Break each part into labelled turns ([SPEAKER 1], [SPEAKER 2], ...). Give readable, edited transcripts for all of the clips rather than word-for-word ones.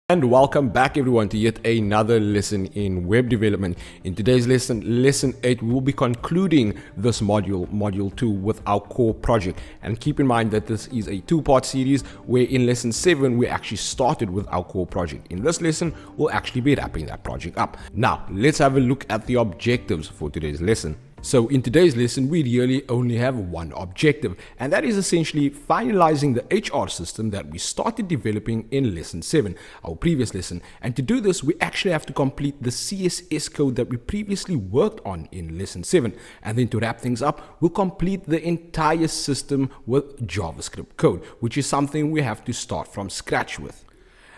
[SPEAKER 1] And welcome back everyone to yet another lesson in web development. In today's lesson 8, we will be concluding this module 2 with our core project. And keep in mind that this is a two-part series where in lesson 7 we actually started with our core project. In this lesson, we'll actually be wrapping that project up. Now, let's have a look at the objectives for today's lesson. So in today's lesson, we really only have one objective, and that is essentially finalizing the HR system that we started developing in lesson 7, our previous lesson. And to do this, we actually have to complete the CSS code that we previously worked on in lesson 7. And then to wrap things up, we'll complete the entire system with JavaScript code, which is something we have to start from scratch with.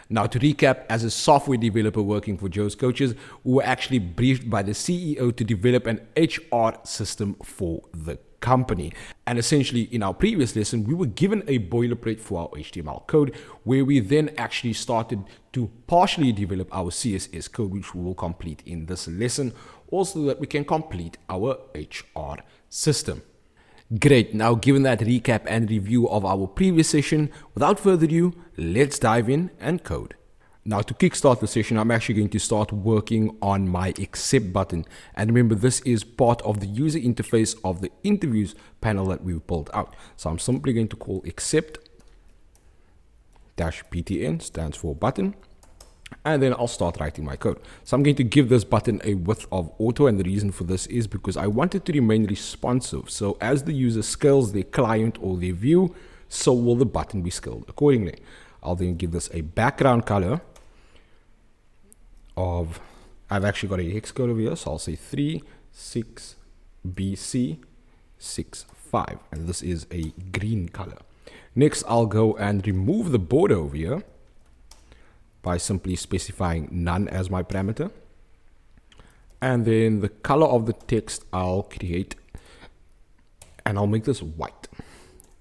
[SPEAKER 1] Now, to recap, as a software developer working for Joe's Coaches, we were actually briefed by the CEO to develop an HR system for the company. And essentially, in our previous lesson, we were given a boilerplate for our HTML code, where we then actually started to partially develop our CSS code, which we will complete in this lesson, also that we can complete our HR system. Great. Now, given that recap and review of our previous session, without further ado, let's dive in and code. Now, to kickstart the session, I'm actually going to start working on my accept button. And remember, this is part of the user interface of the interviews panel that we've built out. So I'm simply going to call accept -btn, stands for button. And then I'll start writing my code. So I'm going to give this button a width of auto, and the reason for this is because I want it to remain responsive. So as the user scales their client or their view, so will the button be scaled accordingly. I'll then give this a background color of, I've actually got a hex code over here, so I'll say 36BC65, and this is a green color. Next, I'll go and remove the border over here by simply specifying none as my parameter. And then the color of the text I'll create, and I'll make this white.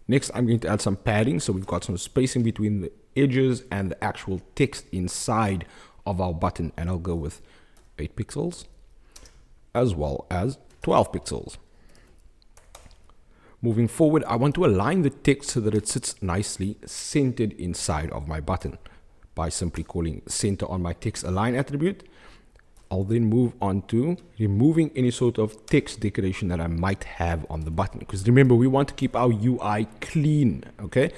[SPEAKER 1] Next, I'm going to add some padding, so we've got some spacing between the edges and the actual text inside of our button, and I'll go with 8 pixels as well as 12 pixels. Moving forward, I want to align the text so that it sits nicely centered inside of my button by simply calling center on my text align attribute. I'll then move on to removing any sort of text decoration that I might have on the button, because remember, we want to keep our UI clean. Okay,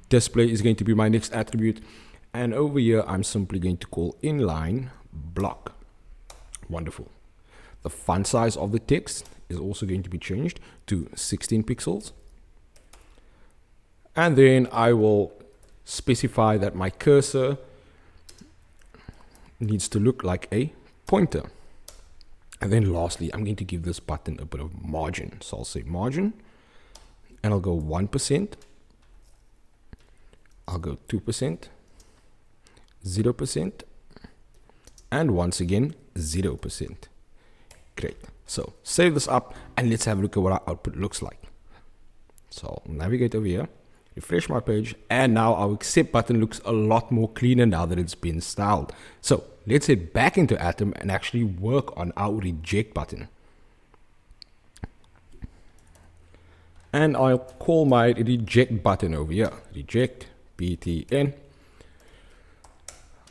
[SPEAKER 1] display is going to be my next attribute, and over here I'm simply going to call inline block. Wonderful. The font size of the text is also going to be changed to 16 pixels, and then I will specify that my cursor needs to look like a pointer. And then lastly, I'm going to give this button a bit of margin. So I'll say margin, and I'll go 1%, I'll go 2%, 0%, and once again 0%. Great. So save this up, and let's have a look at what our output looks like. So I'll navigate over here, refresh my page, and now our accept button looks a lot more cleaner now that it's been styled. So let's head back into Atom and actually work on our reject button. And I'll call my reject button over here, reject btn.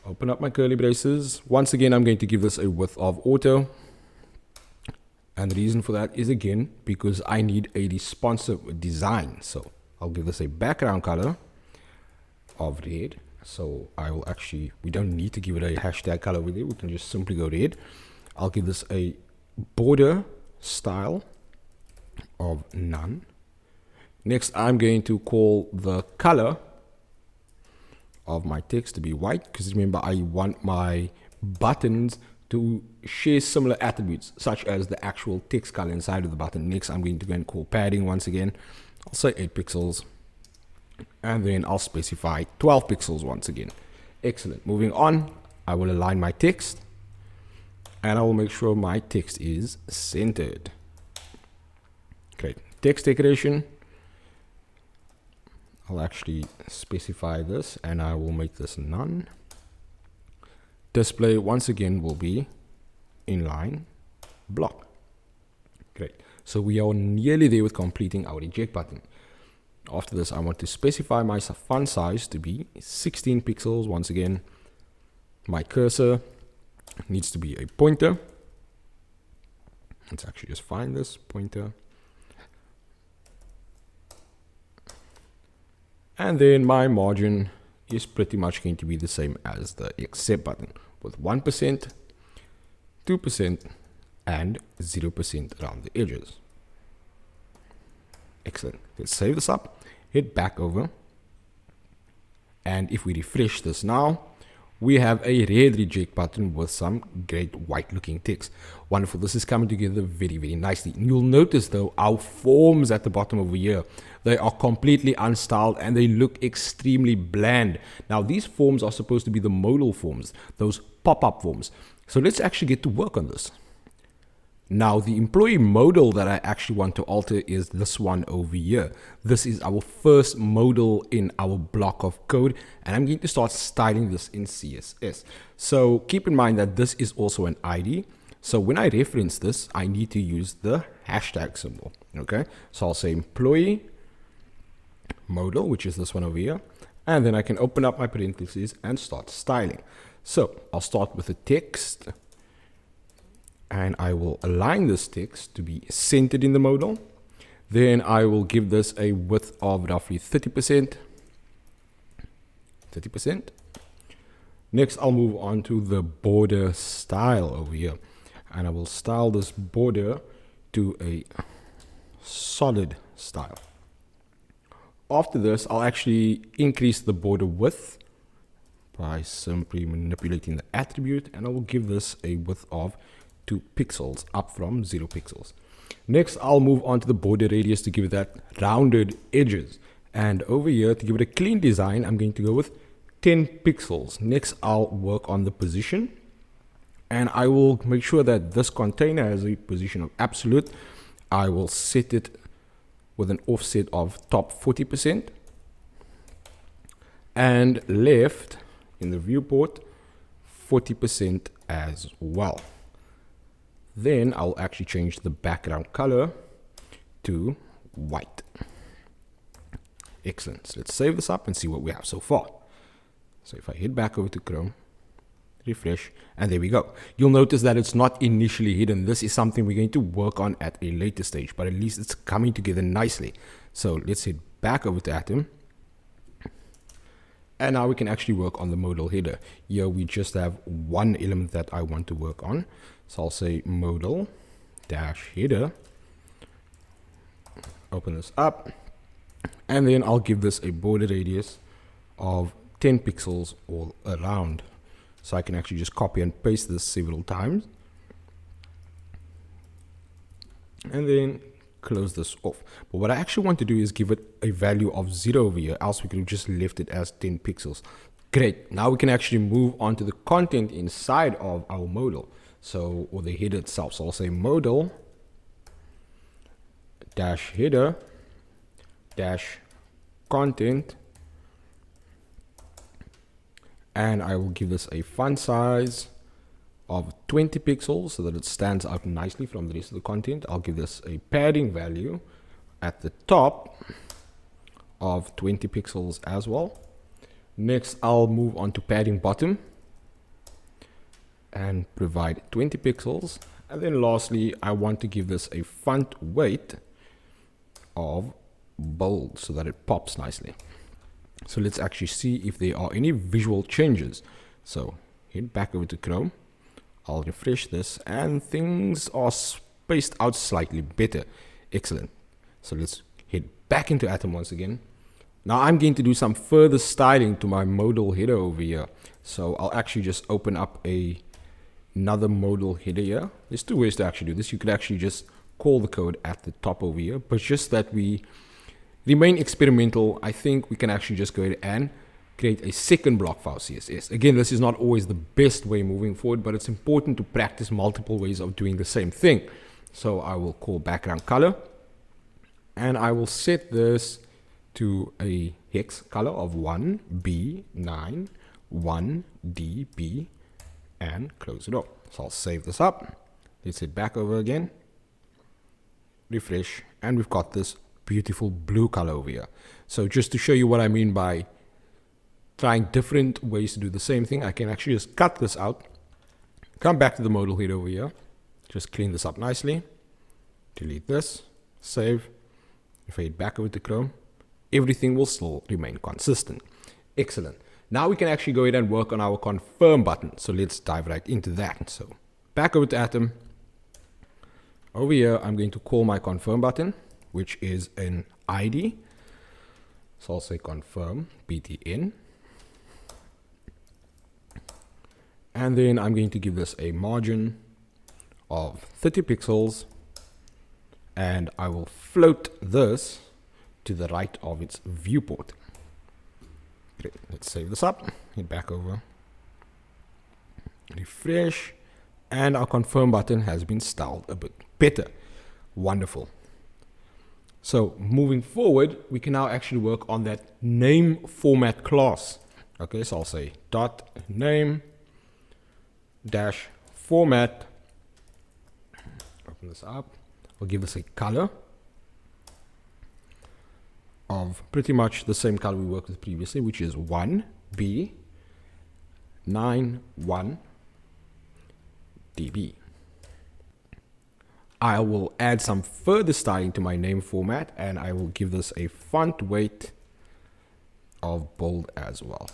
[SPEAKER 1] Open up my curly braces. Once again, I'm going to give this a width of auto. And the reason for that is, again, because I need a responsive design. So I'll give this a background color of red. So I will actually, we don't need to give it a hashtag color with it. We can just simply go red. I'll give this a border style of none. Next, I'm going to call the color of my text to be white, because remember, I want my buttons to share similar attributes, such as the actual text color inside of the button. Next, I'm going to go and call padding once again. I'll say 8 pixels, and then I'll specify 12 pixels once again. Excellent. Moving on, I will align my text, and I will make sure my text is centered. Great. Text decoration, I'll actually specify this, and I will make this none. Display once again will be inline block. Great. So we are nearly there with completing our reject button. After this, I want to specify my font size to be 16 pixels once again, My cursor needs to be a pointer. Let's actually just find this pointer. And then my margin is pretty much going to be the same as the accept button, with 1%, 2%, and 0% around the edges. Excellent. Let's save this up, head back over. And if we refresh this now, we have a red reject button with some great white looking text. Wonderful. This is coming together very, very nicely. And you'll notice though, our forms at the bottom over here, they are completely unstyled and they look extremely bland. Now these forms are supposed to be the modal forms, those pop-up forms. So let's actually get to work on this. Now the employee modal that I actually want to alter is this one over here. This is our first modal in our block of code, and I'm going to start styling this in CSS. So keep in mind that this is also an ID. So when I reference this, I need to use the hashtag symbol. Okay, so I'll say employee modal, which is this one over here, and then I can open up my parentheses and start styling. So I'll start with the text. And I will align this text to be centered in the modal. Then I will give this a width of roughly 30%. Next, I'll move on to the border style over here. And I will style this border to a solid style. After this, I'll actually increase the border width by simply manipulating the attribute. And I will give this a width of 2 pixels, up from 0 pixels. Next, I'll move on to the border radius to give it that rounded edges. And over here, to give it a clean design, I'm going to go with 10 pixels. Next, I'll work on the position. And I will make sure that this container has a position of absolute. I will set it with an offset of top 40%. And left in the viewport, 40% as well. Then I'll actually change the background color to white. Excellent. So let's save this up and see what we have so far. So if I head back over to Chrome, refresh, and there we go. You'll notice that it's not initially hidden. This is something we're going to work on at a later stage, but at least it's coming together nicely. So let's head back over to Atom. And now we can actually work on the modal header. Here we just have one element that I want to work on. So I'll say modal dash header. Open this up. And then I'll give this a border radius of 10 pixels all around. So I can actually just copy and paste this several times. And then close this off. But what I actually want to do is give it a value of 0 over here, else we could have just left it as 10 pixels. Great. Now we can actually move on to the content inside of our modal. So, or the header itself. So I'll say modal dash header dash content. And I will give this a font size of 20 pixels so that it stands out nicely from the rest of the content. I'll give this a padding value at the top of 20 pixels as well. Next, I'll move on to padding bottom and provide 20 pixels. And then lastly, I want to give this a font weight of bold so that it pops nicely. So let's actually see if there are any visual changes. So head back over to Chrome. I'll refresh this and things are spaced out slightly better. Excellent. So let's head back into Atom once again. Now I'm going to do some further styling to my modal header over here. So I'll actually just open up another modal header here. There's two ways to actually do this. You could actually just call the code at the top over here, but just that we remain experimental, I think we can actually just go ahead and create a second block file CSS. Again, this is not always the best way moving forward, but it's important to practice multiple ways of doing the same thing. So I will call background color and I will set this to a hex color of 1B9 1DB and close it off. So I'll save this up. Let's head back over again, refresh, and we've got this beautiful blue color over here. So just to show you what I mean by trying different ways to do the same thing, I can actually just cut this out, come back to the modal head over here, just clean this up nicely, delete this, save. If I head back over to Chrome, everything will still remain consistent. Excellent. Now we can actually go ahead and work on our confirm button. So let's dive right into that. So back over to Atom. Over here, I'm going to call my confirm button, which is an ID. So I'll say confirm btn. And then I'm going to give this a margin of 30 pixels. And I will float this to the right of its viewport. Great. Let's save this up. Head back over. Refresh. And our confirm button has been styled a bit better. Wonderful. So moving forward, we can now actually work on that name format class. Okay, so I'll say dot name dash format. Open this up. We'll give this a color of pretty much the same color we worked with previously, which is 1B91 dB. I will add some further styling to my name format, and I will give this a font weight of bold as well.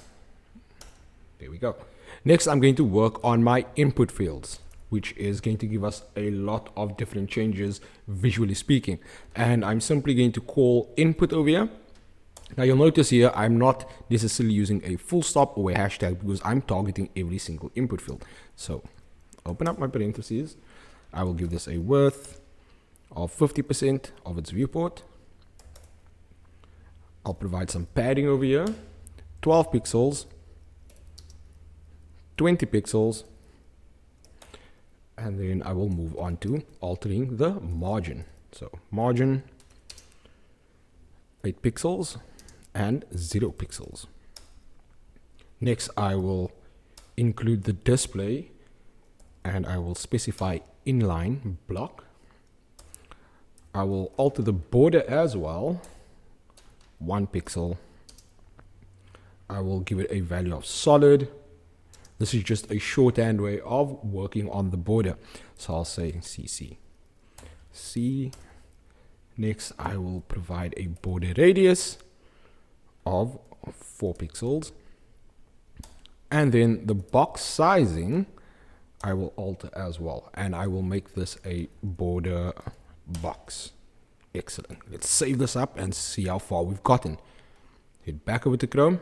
[SPEAKER 1] There we go. Next, I'm going to work on my input fields, which is going to give us a lot of different changes visually speaking. And I'm simply going to call input over here. Now you'll notice here, I'm not necessarily using a full stop or a hashtag because I'm targeting every single input field. So open up my parentheses. I will give this a width of 50% of its viewport. I'll provide some padding over here, 12 pixels, 20 pixels, and then I will move on to altering the margin. So margin 8 pixels and 0 pixels. Next, I will include the display and I will specify inline block. I will alter the border as well, 1 pixel. I will give it a value of solid. This is just a shorthand way of working on the border. So I'll say CC. C. Next, I will provide a border radius of 4 pixels. And then the box sizing, I will alter as well. And I will make this a border box. Excellent. Let's save this up and see how far we've gotten. Head back over to Chrome.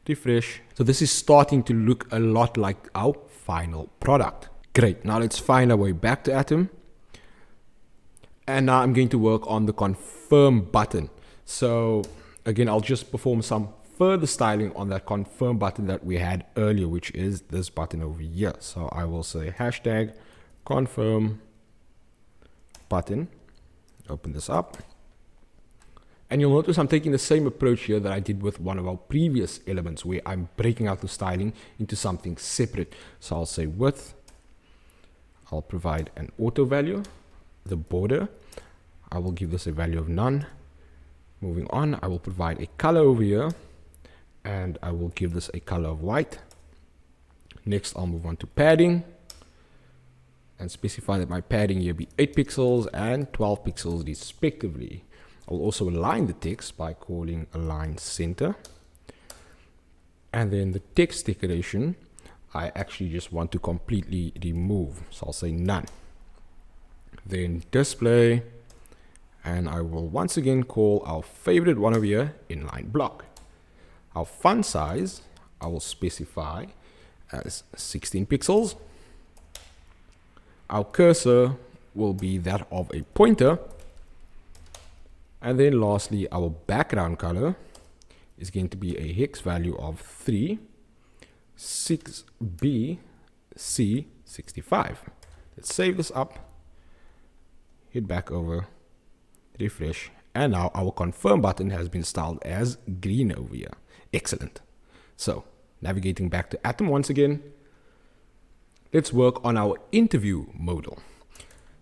[SPEAKER 1] Refresh. So this is starting to look a lot like our final product. Great. Now let's find our way back to Atom. And now I'm going to work on the confirm button. So again, I'll just perform some further styling on that confirm button that we had earlier, which is this button over here. So I will say hashtag confirm button. Open this up. And you'll notice I'm taking the same approach here that I did with one of our previous elements where I'm breaking out the styling into something separate. So I'll say width. I'll provide an auto value. The border, I will give this a value of none. Moving on, I will provide a color over here. And I will give this a color of white. Next, I'll move on to padding. And specify that my padding here be 8 pixels and 12 pixels respectively. I'll also align the text by calling align center. And then the text decoration, I actually just want to completely remove. So I'll say none. Then display, and I will once again call our favorite one over here, inline block. Our font size, I will specify as 16 pixels. Our cursor will be that of a pointer. And then lastly, our background color is going to be a hex value of 3, 6B, C, 65. Let's save this up. Head back over, refresh. And now our confirm button has been styled as green over here. Excellent. So navigating back to Atom once again. Let's work on our interview modal.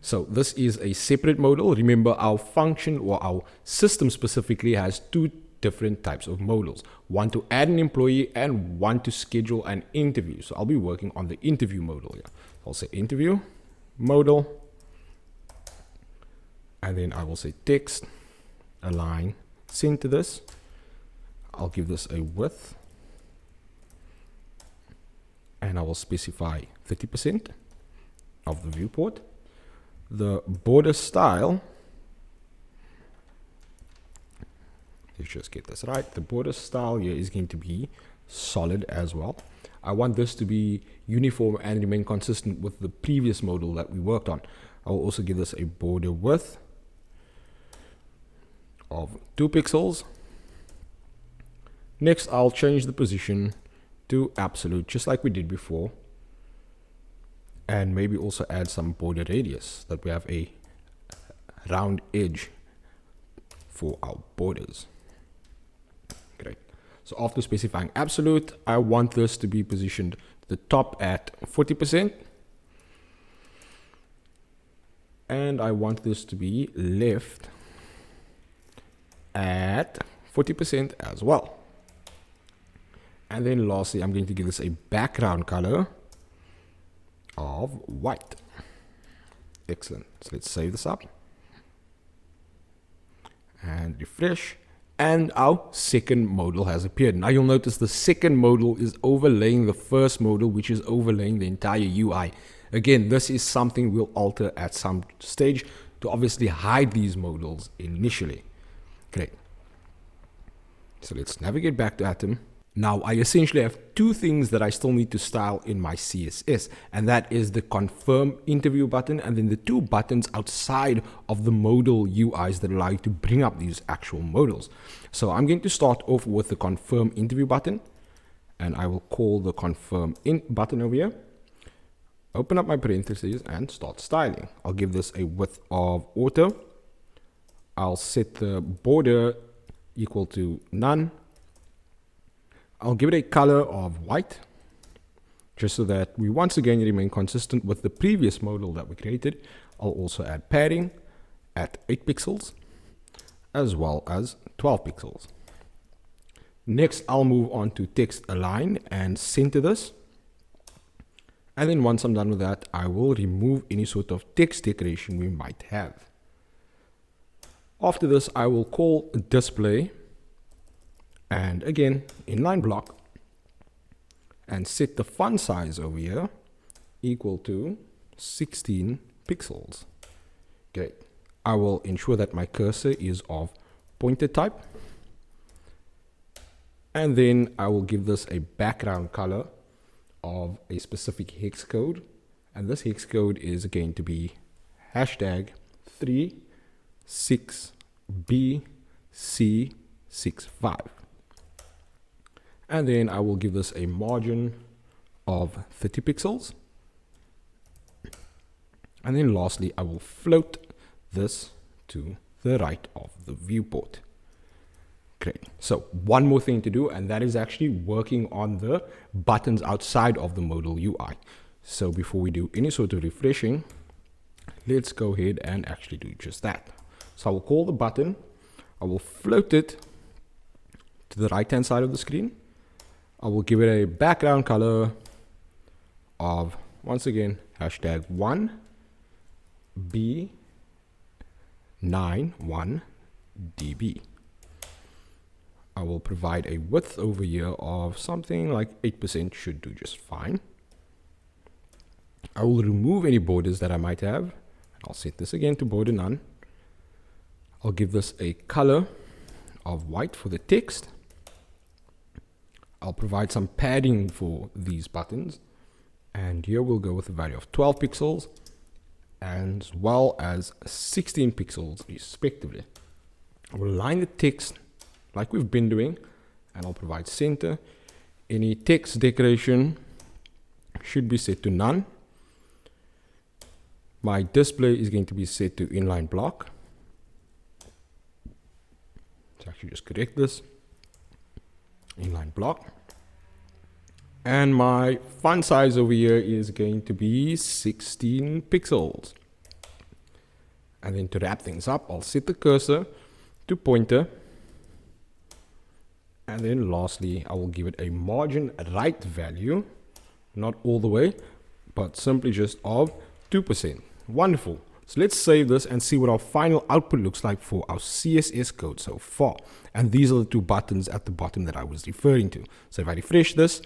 [SPEAKER 1] So this is a separate modal. Remember, our function or our system specifically has two different types of modals. One to add an employee and one to schedule an interview. So I'll be working on the interview modal here. I'll say interview modal, and then I will say text, align, center this. I'll give this a width, and I will specify 30% of the viewport. The border style, let's just get this right. The border style here is going to be solid as well. I want this to be uniform and remain consistent with the previous modal that we worked on. I will also give this a border width of 2 pixels. Next, I'll change the position to absolute, just like we did before. And maybe also add some border radius, that we have a round edge for our borders. Great. So after specifying absolute, I want this to be positioned to the top at 40%. And I want this to be left at 40% as well. And then lastly, I'm going to give this a background color of white. Excellent. So let's save this up and refresh. And our second modal has appeared. Now you'll notice the second modal is overlaying the first modal, which is overlaying the entire UI. Again, this is something we'll alter at some stage to obviously hide these modals initially. Great. So let's navigate back to Atom. Now I essentially have two things that I still need to style in my CSS, and that is the confirm interview button and then the two buttons outside of the modal UIs that allow you to bring up these actual modals. So I'm going to start off with the confirm interview button, and I will call the confirm in button over here. Open up my parentheses and start styling. I'll give this a width of auto. I'll set the border equal to none. I'll give it a color of white, just so that we once again remain consistent with the previous modal that we created. I'll also add padding at 8 pixels as well as 12 pixels. Next, I'll move on to text align and center this. And then once I'm done with that, I will remove any sort of text decoration we might have. After this, I will call display and again inline block and set the font size over here equal to 16 pixels. Great. I will ensure that my cursor is of pointer type, and then I will give this a background color of a specific hex code, and this hex code is going to be hashtag 36BC65. And then I will give this a margin of 30 pixels. And then lastly, I will float this to the right of the viewport. Great. So one more thing to do, and that is actually working on the buttons outside of the modal UI. So before we do any sort of refreshing, let's go ahead and actually do just that. So I will call the button. I will float it to the right hand side of the screen. I will give it a background color of, once again, hashtag 1B91DB. I will provide a width over here of something like 8%, should do just fine. I will remove any borders that I might have. I'll set this again to border none. I'll give this a color of white for the text. I'll provide some padding for these buttons, and here we'll go with a value of 12 pixels as well as 16 pixels respectively. I will align the text like we've been doing, and I'll provide center. Any text decoration should be set to none. My display is going to be set to inline block. Let's actually just correct this. Inline block. And my font size over here is going to be 16 pixels. And then to wrap things up, I'll set the cursor to pointer. And then lastly, I will give it a margin right value, not all the way, but simply just of 2%. Wonderful. So let's save this and see what our final output looks like for our CSS code so far. And these are the two buttons at the bottom that I was referring to. So if I refresh this,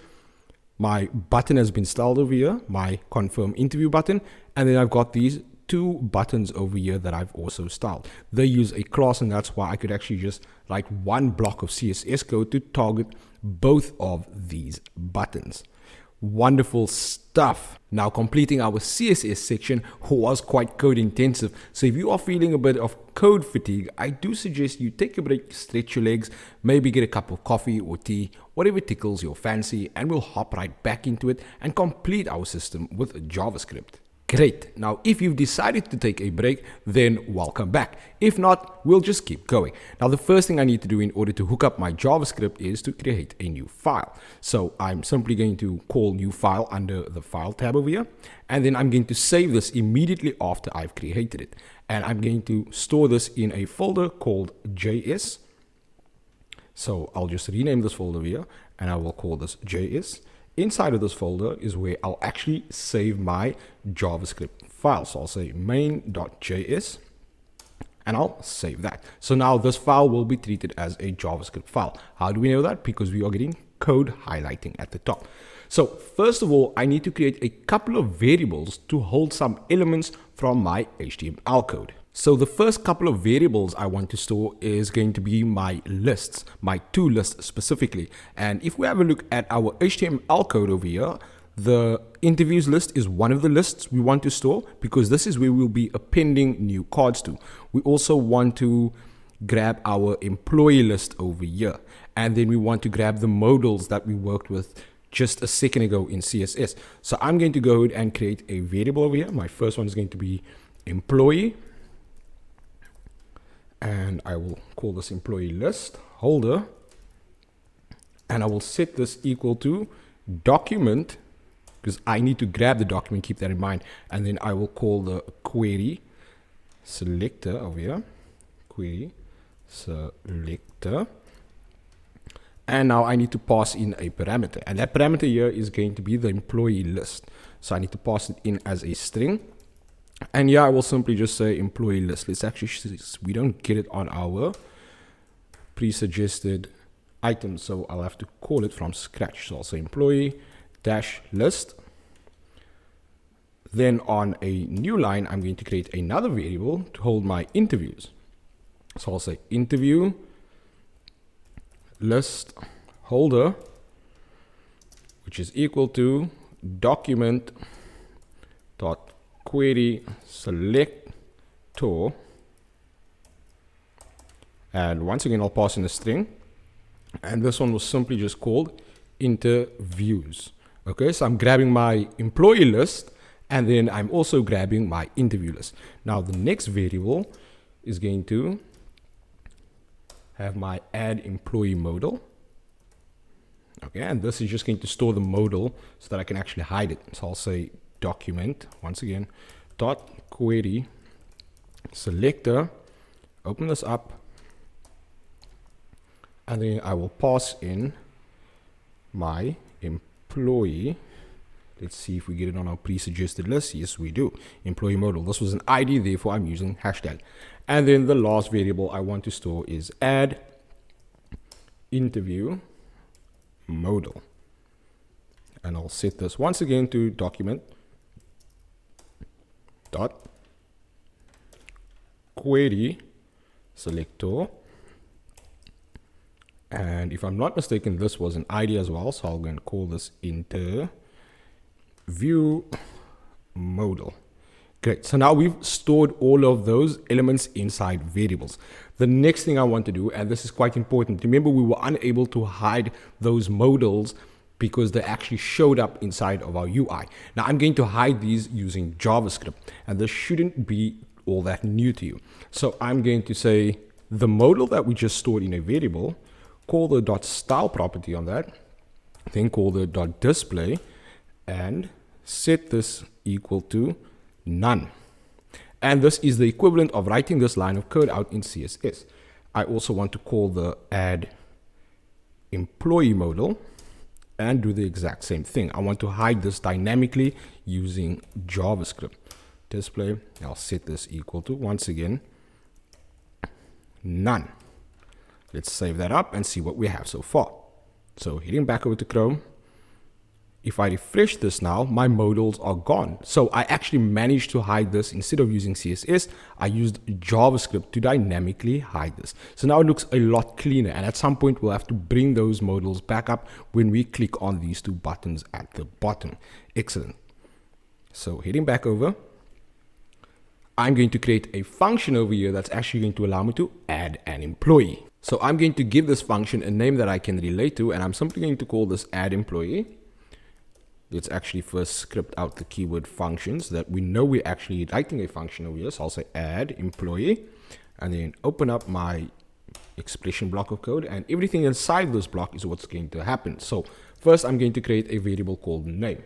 [SPEAKER 1] my button has been styled over here, my confirm interview button, and then I've got these two buttons over here that I've also styled. They use a class, and that's why I could actually just write one block of CSS code to target both of these buttons. Wonderful stuff. Now, completing our CSS section was quite code intensive. So if you are feeling a bit of code fatigue, I do suggest you take a break, stretch your legs, maybe get a cup of coffee or tea, whatever tickles your fancy, and we'll hop right back into it and complete our system with JavaScript. Great. Now, if you've decided to take a break, then welcome back. If not, we'll just keep going. Now, the first thing I need to do in order to hook up my JavaScript is to create a new file. So I'm simply going to call new file under the file tab over here. And then I'm going to save this immediately after I've created it. And I'm going to store this in a folder called JS. So I'll just rename this folder here and I will call this JS. Inside of this folder is where I'll actually save my JavaScript file. So I'll say main.js and I'll save that. So now this file will be treated as a JavaScript file. How do we know that? Because we are getting code highlighting at the top. So first of all, I need to create a couple of variables to hold some elements from my HTML code. So the first couple of variables I want to store is going to be my lists, my two lists specifically. And if we have a look at our HTML code over here, the interviews list is one of the lists we want to store because this is where we'll be appending new cards to. We also want to grab our employee list over here. And then we want to grab the modals that we worked with just a second ago in CSS. So I'm going to go ahead and create a variable over here. My first one is going to be employee. And I will call this employee list holder. And I will set this equal to document because I need to grab the document, keep that in mind. And then I will call the query selector over here, query selector. And now I need to pass in a parameter. And that parameter here is going to be the employee list. So I need to pass it in as a string. And yeah, I will simply just say employee list. Let's actually, we don't get it on our pre-suggested item. So I'll have to call it from scratch. So I'll say employee dash list. Then on a new line, I'm going to create another variable to hold my interviews. So I'll say interview list holder, which is equal to document dot query selector. And once again, I'll pass in a string. And this one was simply just called interviews. Okay, so I'm grabbing my employee list and then I'm also grabbing my interview list. Now the next variable is going to have my add employee modal. Okay, and this is just going to store the modal so that I can actually hide it. So I'll say document, once again, dot query selector, open this up, and then I will pass in my employee. Let's see if we get it on our pre-suggested list. Yes, we do. Employee modal. This was an ID, therefore I'm using hashtag. And then the last variable I want to store is add interview modal. And I'll set this once again to document dot query selector. And if I'm not mistaken, this was an ID as well. So I'm going to call this interview modal. Great. So now we've stored all of those elements inside variables. The next thing I want to do, and this is quite important, remember we were unable to hide those modals because they actually showed up inside of our UI. Now I'm going to hide these using JavaScript, and this shouldn't be all that new to you. So I'm going to say the modal that we just stored in a variable, call the .style property on that, then call the .display, and set this equal to none. And this is the equivalent of writing this line of code out in CSS. I also want to call the add employee modal and do the exact same thing. I want to hide this dynamically using JavaScript. Display, I'll set this equal to, once again, none. Let's save that up and see what we have so far. So heading back over to Chrome, if I refresh this now, my modals are gone. So I actually managed to hide this. Instead of using CSS, I used JavaScript to dynamically hide this. So now it looks a lot cleaner. And at some point, we'll have to bring those modals back up when we click on these two buttons at the bottom. Excellent. So heading back over, I'm going to create a function over here that's actually going to allow me to add an employee. So I'm going to give this function a name that I can relate to, and I'm simply going to call this add employee. Let's actually first script out the keyword functions that we know we're actually writing a function over here. So I'll say add employee and then open up my expression block of code, and everything inside this block is what's going to happen. So first I'm going to create a variable called name,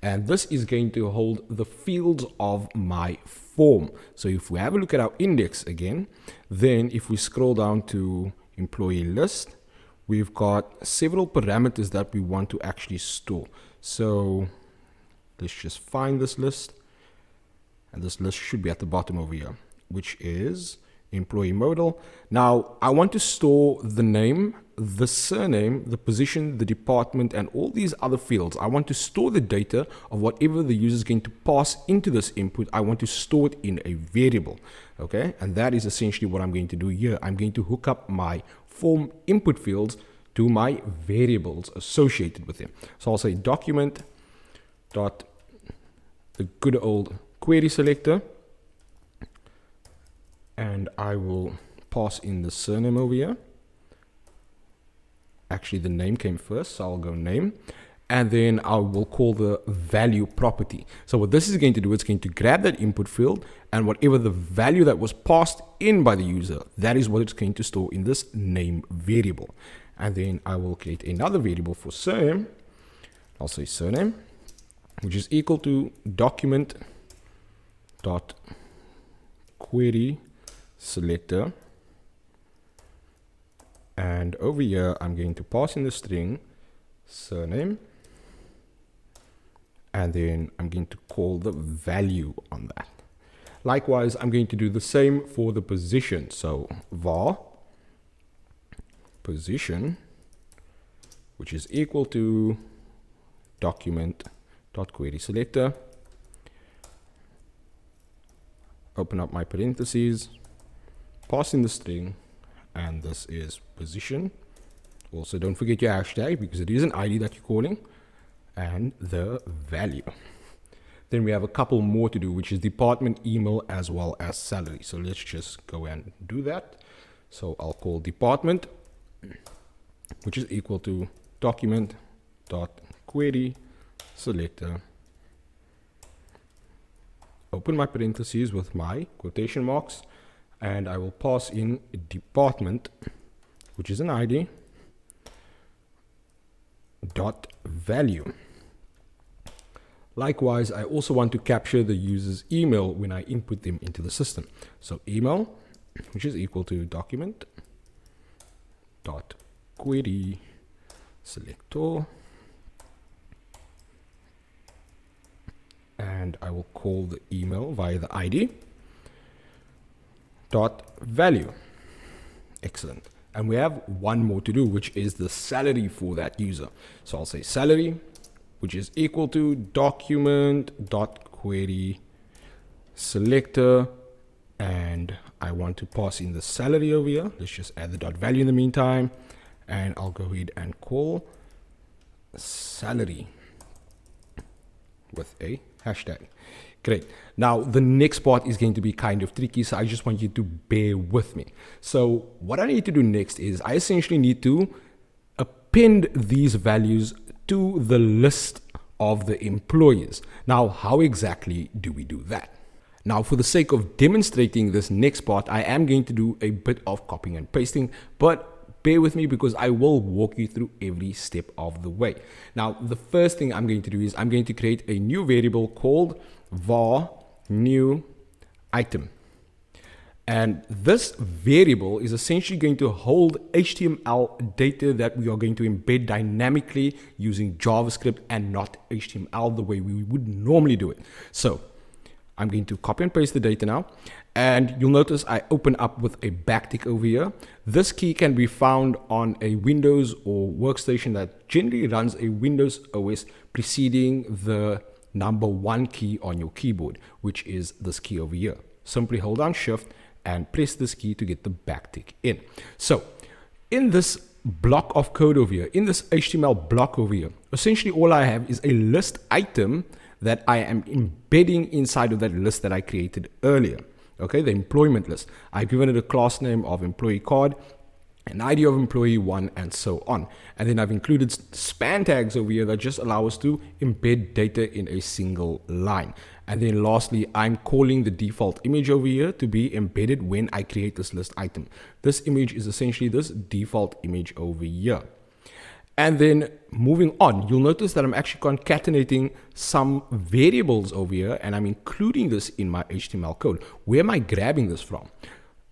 [SPEAKER 1] and this is going to hold the fields of my form. So if we have a look at our index again, then if we scroll down to employee list, we've got several parameters that we want to actually store. So let's just find this list, and this list should be at the bottom over here, which is employee modal. Now I want to store the name, the surname, the position, the department, and all these other fields. I want to store the data of whatever the user is going to pass into this input. I want to store it in a variable. Okay, and that is essentially what I'm going to do here. I'm going to hook up my form input fields to my variables associated with them. So I'll say document dot the good old query selector, and I will pass in the surname over here. Actually, the name came first, so I'll go name, and then I will call the value property. So what this is going to do, it's going to grab that input field, and whatever the value that was passed in by the user, that is what it's going to store in this name variable. And then I will create another variable for surname. I'll say surname, which is equal to document dot query selector. And over here, I'm going to pass in the string surname, and then I'm going to call the value on that. Likewise, I'm going to do the same for the position. So var position, which is equal to document.query selector. Open up my parentheses, pass in the string, and this is position. Also, don't forget your hashtag because it is an ID that you're calling, and the value. Then we have a couple more to do, which is department, email, as well as salary. So let's just go and do that. So I'll call department, which is equal to document dot query selector. Open my parentheses with my quotation marks, and I will pass in department, which is an ID, dot value. Likewise, I also want to capture the user's email when I input them into the system. So email, which is equal to document dot query selector, and I will call the email via the ID dot value. Excellent. And we have one more to do, which is the salary for that user. So I'll say salary, which is equal to document dot query selector, and I want to pass in the salary over here. Let's just add the dot value in the meantime, and I'll go ahead and call salary with a hashtag. Great. Now the next part is going to be kind of tricky, so I just want you to bear with me. So what I need to do next is I essentially need to append these values to the list of the employees. Now, how exactly do we do that? Now, for the sake of demonstrating this next part, I am going to do a bit of copying and pasting, but bear with me because I will walk you through every step of the way. Now, the first thing I'm going to do is I'm going to create a new variable called var new item. And this variable is essentially going to hold HTML data that we are going to embed dynamically using JavaScript and not HTML the way we would normally do it. So I'm going to copy and paste the data now. And you'll notice I open up with a backtick over here. This key can be found on a Windows or workstation that generally runs a Windows OS preceding the number 1 key on your keyboard, which is this key over here. Simply hold down Shift and press this key to get the backtick in. So in this block of code over here, in this HTML block over here, essentially all I have is a list item that I am embedding inside of that list that I created earlier. Okay, the employment list. I've given it a class name of employee card, an ID of employee 1, and so on. And then I've included span tags over here that just allow us to embed data in a single line. And then lastly, I'm calling the default image over here to be embedded when I create this list item. This image is essentially this default image over here. And then moving on, you'll notice that I'm actually concatenating some variables over here, and I'm including this in my HTML code. Where am I grabbing this from?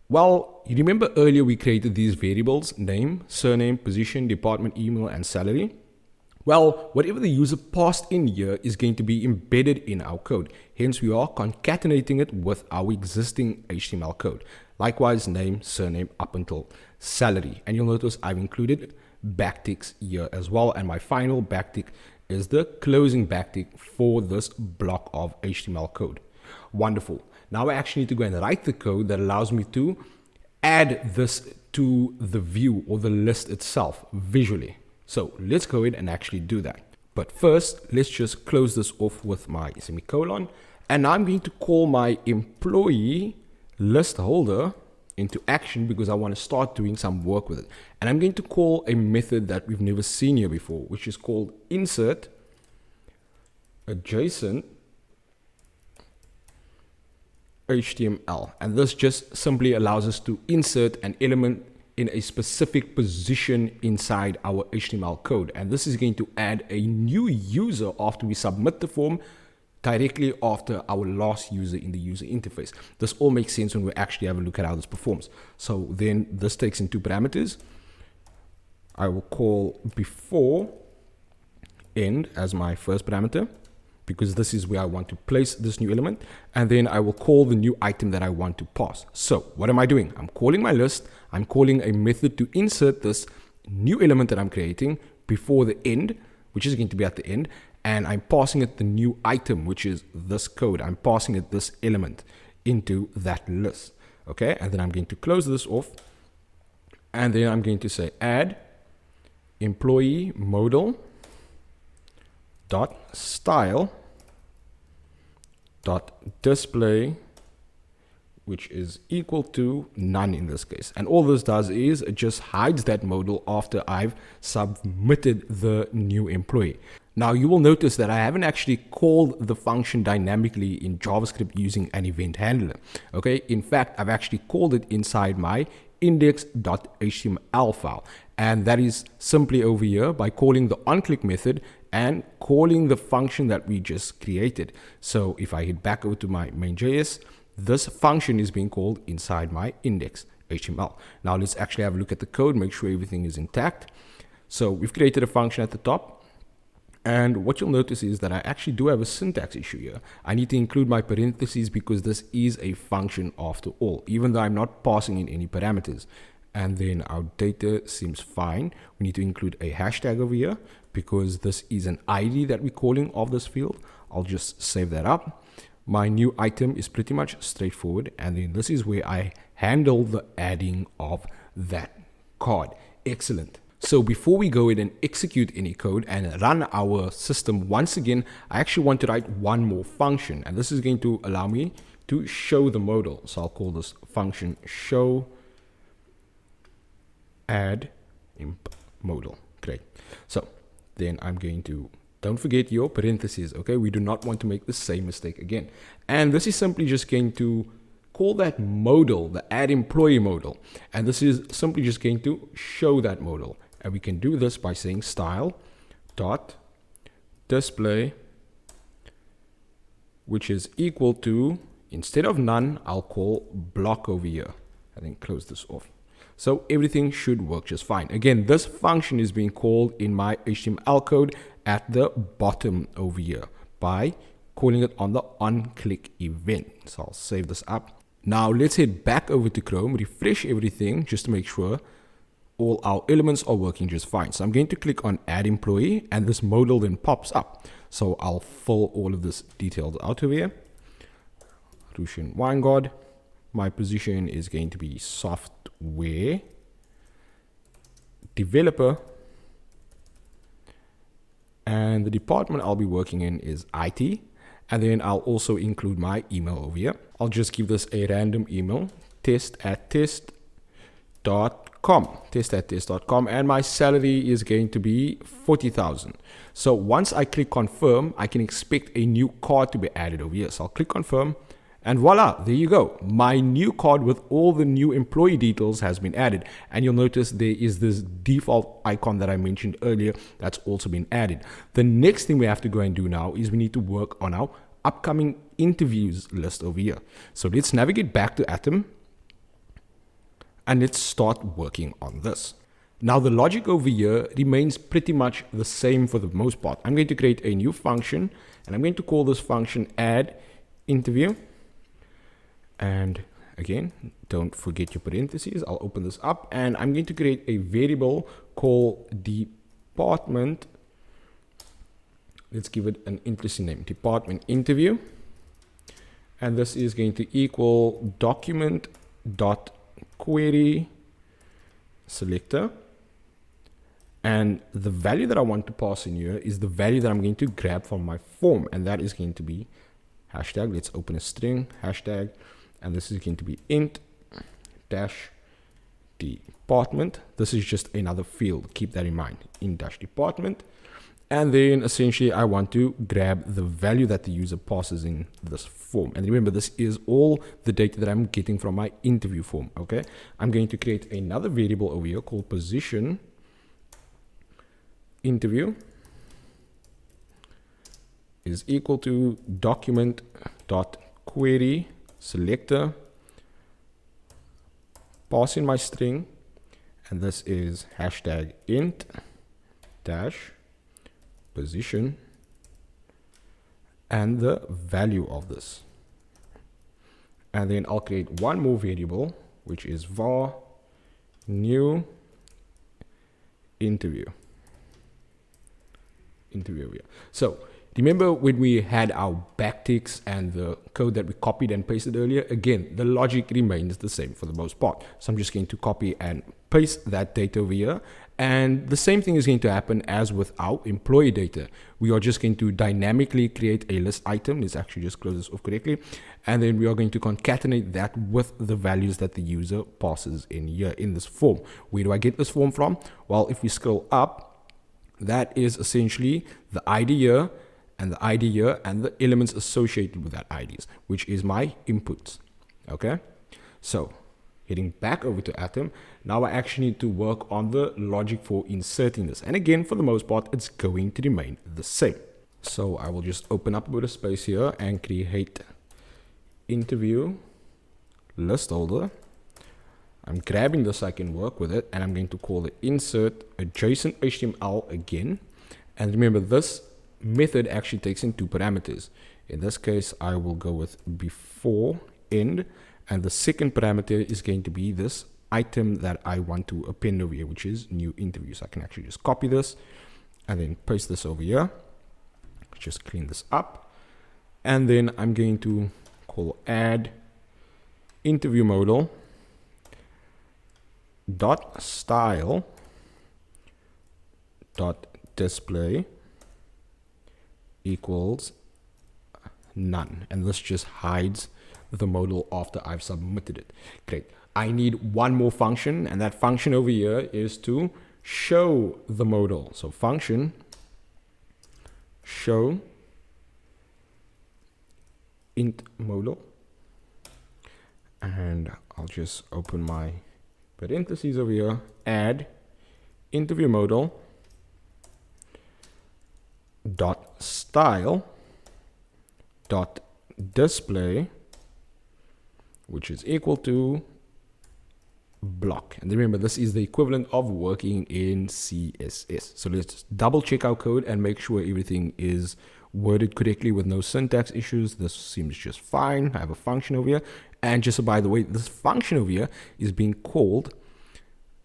[SPEAKER 1] Well, you remember earlier we created these variables: name, surname, position, department, email, and salary. Well, whatever the user passed in here is going to be embedded in our code. Hence, we are concatenating it with our existing HTML code. Likewise, name, surname, up until salary. And you'll notice I've included backticks here as well. And my final backtick is the closing backtick for this block of HTML code. Wonderful. Now I actually need to go and write the code that allows me to add this to the view or the list itself visually. So let's go ahead and actually do that. But first, let's just close this off with my semicolon. And I'm going to call my employee list holder into action because I want to start doing some work with it. And I'm going to call a method that we've never seen here before, which is called insert adjacent HTML. And this just simply allows us to insert an element in a specific position inside our HTML code. And this is going to add a new user after we submit the form directly after our last user in the user interface. This all makes sense when we actually have a look at how this performs. So then this takes in 2 parameters. I will call before end as my first parameter, because this is where I want to place this new element. And then I will call the new item that I want to pass. So what am I doing? I'm calling my list. I'm calling a method to insert this new element that I'm creating before the end, which is going to be at the end. And I'm passing it the new item, which is this code. I'm passing it this element into that list. Okay. And then I'm going to close this off. And then I'm going to say add employee modal dot style dot display, which is equal to none in this case. And all this does is it just hides that modal after I've submitted the new employee. Now you will notice that I haven't actually called the function dynamically in JavaScript using an event handler. Okay, in fact, I've actually called it inside my index.html file. And that is simply over here by calling the onClick method and calling the function that we just created. So if I hit back over to my main.js, this function is being called inside my index.html. Now let's actually have a look at the code, make sure everything is intact. So we've created a function at the top. And what you'll notice is that I actually do have a syntax issue here. I need to include my parentheses because this is a function after all, even though I'm not passing in any parameters. And then our data seems fine. We need to include a hashtag over here because this is an ID that we're calling of this field. I'll just save that up. My new item is pretty much straightforward. And then this is where I handle the adding of that card. Excellent. So before we go ahead and execute any code and run our system once again, I actually want to write one more function. And this is going to allow me to show the modal. So I'll call this function show add imp modal. Great. So then I'm going to, don't forget your parentheses. Okay. We do not want to make the same mistake again. And this is simply just going to call that modal, the add employee modal. And this is simply just going to show that modal. And we can do this by saying style dot display, which is equal to instead of none, I'll call block over here and then close this off. So everything should work just fine. Again, this function is being called in my HTML code at the bottom over here by calling it on the onClick event. So I'll save this up. Now let's head back over to Chrome, refresh everything just to make sure all our elements are working just fine. So I'm going to click on add employee and this modal then pops up. So I'll fill all of this details out over here. Russian Weingard. My position is going to be software developer. And the department I'll be working in is IT. And then I'll also include my email over here. I'll just give this a random email, test@test.com, and my salary is going to be 40,000. So once I click confirm, I can expect a new card to be added over here. So I'll click confirm, and voila, there you go. My new card with all the new employee details has been added. And you'll notice there is this default icon that I mentioned earlier that's also been added. The next thing we have to go and do now is we need to work on our upcoming interviews list over here. So let's navigate back to Atom and let's start working on this. Now the logic over here remains pretty much the same for the most part. I'm going to create a new function and I'm going to call this function add interview. And again, don't forget your parentheses. I'll open this up and I'm going to create a variable called department. Let's give it an interesting name, department interview. And this is going to equal document.query selector. And the value that I want to pass in here is the value that I'm going to grab from my form. And that is going to be hashtag. Let's open a string, hashtag. And this is going to be int dash department. This is just another field. Keep that in mind, int dash department. And then essentially I want to grab the value that the user passes in this form. And remember, this is all the data that I'm getting from my interview form. Okay. I'm going to create another variable over here called position interview is equal to document.query selector, pass in my string, and this is hashtag int dash position and the value of this. And then I'll create one more variable, which is var new interview. So remember when we had our backticks and the code that we copied and pasted earlier? Again, the logic remains the same for the most part. So I'm just going to copy and paste that data over here. And the same thing is going to happen as with our employee data. We are just going to dynamically create a list item. Let's actually just close this off correctly. And then we are going to concatenate that with the values that the user passes in here in this form. Where do I get this form from? Well, if we scroll up, that is essentially the ID here and the ID here and the elements associated with that IDs, which is my inputs. Okay, so heading back over to Atom, now I actually need to work on the logic for inserting this. And again, for the most part, it's going to remain the same. So I will just open up a bit of space here and create interview list holder. I'm grabbing this so I can work with it, and I'm going to call it insert adjacent HTML again. And remember, this method actually takes in two parameters. In this case, I will go with before end, and the second parameter is going to be this item that I want to append over here, which is new interview. So I can actually just copy this and then paste this over here. Just clean this up, and then I'm going to call add interview modal dot style dot display equals none, and this just hides the modal after I've submitted it. Great. I need one more function, and that function over here is to show the modal. So function show int modal, and I'll just open my parentheses over here, add interview modal dot style dot display which is equal to block. And remember, this is the equivalent of working in CSS. So let's double check our code and make sure everything is worded correctly with no syntax issues. This seems just fine. I have a function over here. And just by the way, this function over here is being called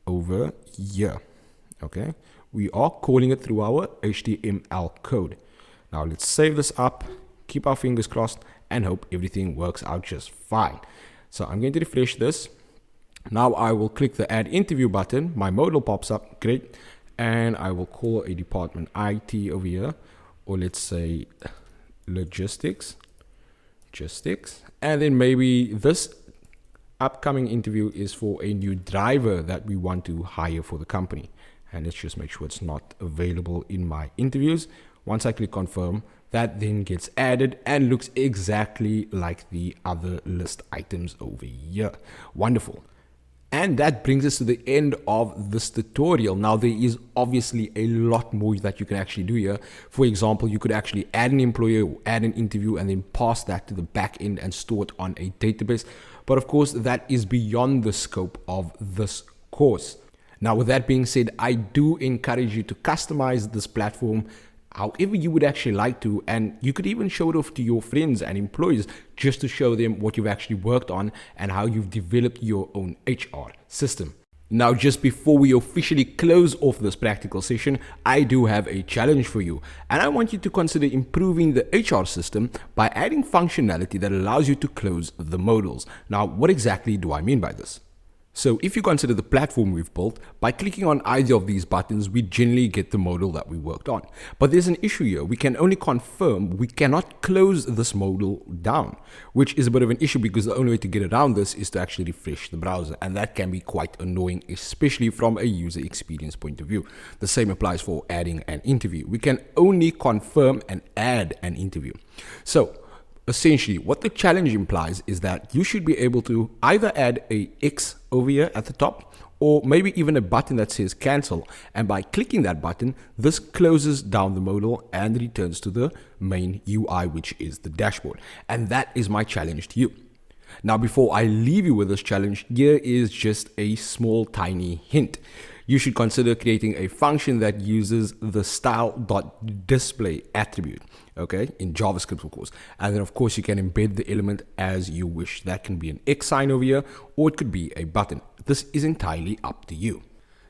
[SPEAKER 1] over here. Okay. We are calling it through our HTML code. Now let's save this up, keep our fingers crossed, and hope everything works out just fine. So I'm going to refresh this. Now I will click the add interview button. My modal pops up. Great. And I will call a department IT over here, or let's say logistics. And then maybe this upcoming interview is for a new driver that we want to hire for the company. And let's just make sure it's not available in my interviews. Once I click confirm, that then gets added and looks exactly like the other list items over here. Wonderful. And that brings us to the end of this tutorial. Now, there is obviously a lot more that you can actually do here. For example, you could actually add an employee, or add an interview, and then pass that to the back end and store it on a database. But of course, that is beyond the scope of this course. Now, with that being said, I do encourage you to customize this platform however you would actually like to, and you could even show it off to your friends and employees just to show them what you've actually worked on and how you've developed your own HR system. Now, just before we officially close off this practical session, I do have a challenge for you, and I want you to consider improving the HR system by adding functionality that allows you to close the modals. Now, what exactly do I mean by this? So if you consider the platform we've built, by clicking on either of these buttons, we generally get the modal that we worked on. But there's an issue here. We can only confirm, we cannot close this modal down, which is a bit of an issue because the only way to get around this is to actually refresh the browser. And that can be quite annoying, especially from a user experience point of view. The same applies for adding an interview. We can only confirm and add an interview. So essentially, what the challenge implies is that you should be able to either add a X over here at the top, or maybe even a button that says cancel. And by clicking that button, this closes down the modal and returns to the main UI, which is the dashboard. And that is my challenge to you. Now, before I leave you with this challenge, here is just a small tiny hint. You should consider creating a function that uses the style.display attribute, okay, in JavaScript, of course. And then, of course, you can embed the element as you wish. That can be an X sign over here, or it could be a button. This is entirely up to you.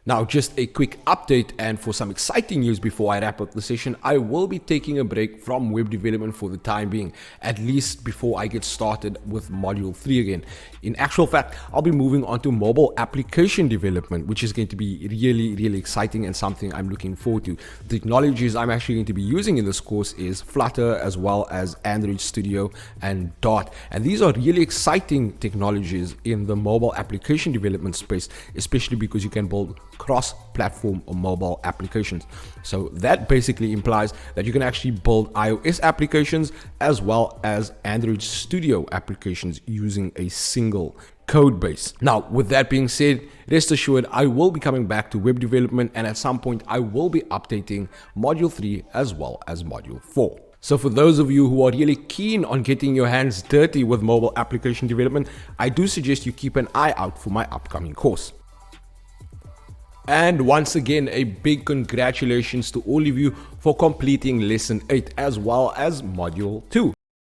[SPEAKER 1] Now, just a quick update, and for some exciting news before I wrap up the session, I will be taking a break from web development for the time being, at least before I get started with module 3 again. In actual fact, I'll be moving on to mobile application development, which is going to be really exciting and something I'm looking forward to. The technologies I'm actually going to be using in this course is Flutter, as well as Android Studio and Dart. And these are really exciting technologies in the mobile application development space, especially because you can build cross-platform or mobile applications. So that basically implies that you can actually build iOS applications as well as Android Studio applications using a single code base. Now, with that being said, rest assured I will be coming back to web development, and at some point I will be updating module 3 as well as module 4. So for those of you who are really keen on getting your hands dirty with mobile application development, I do suggest you keep an eye out for my upcoming course. And once again, a big congratulations to all of you for completing lesson 8 as well as module 2.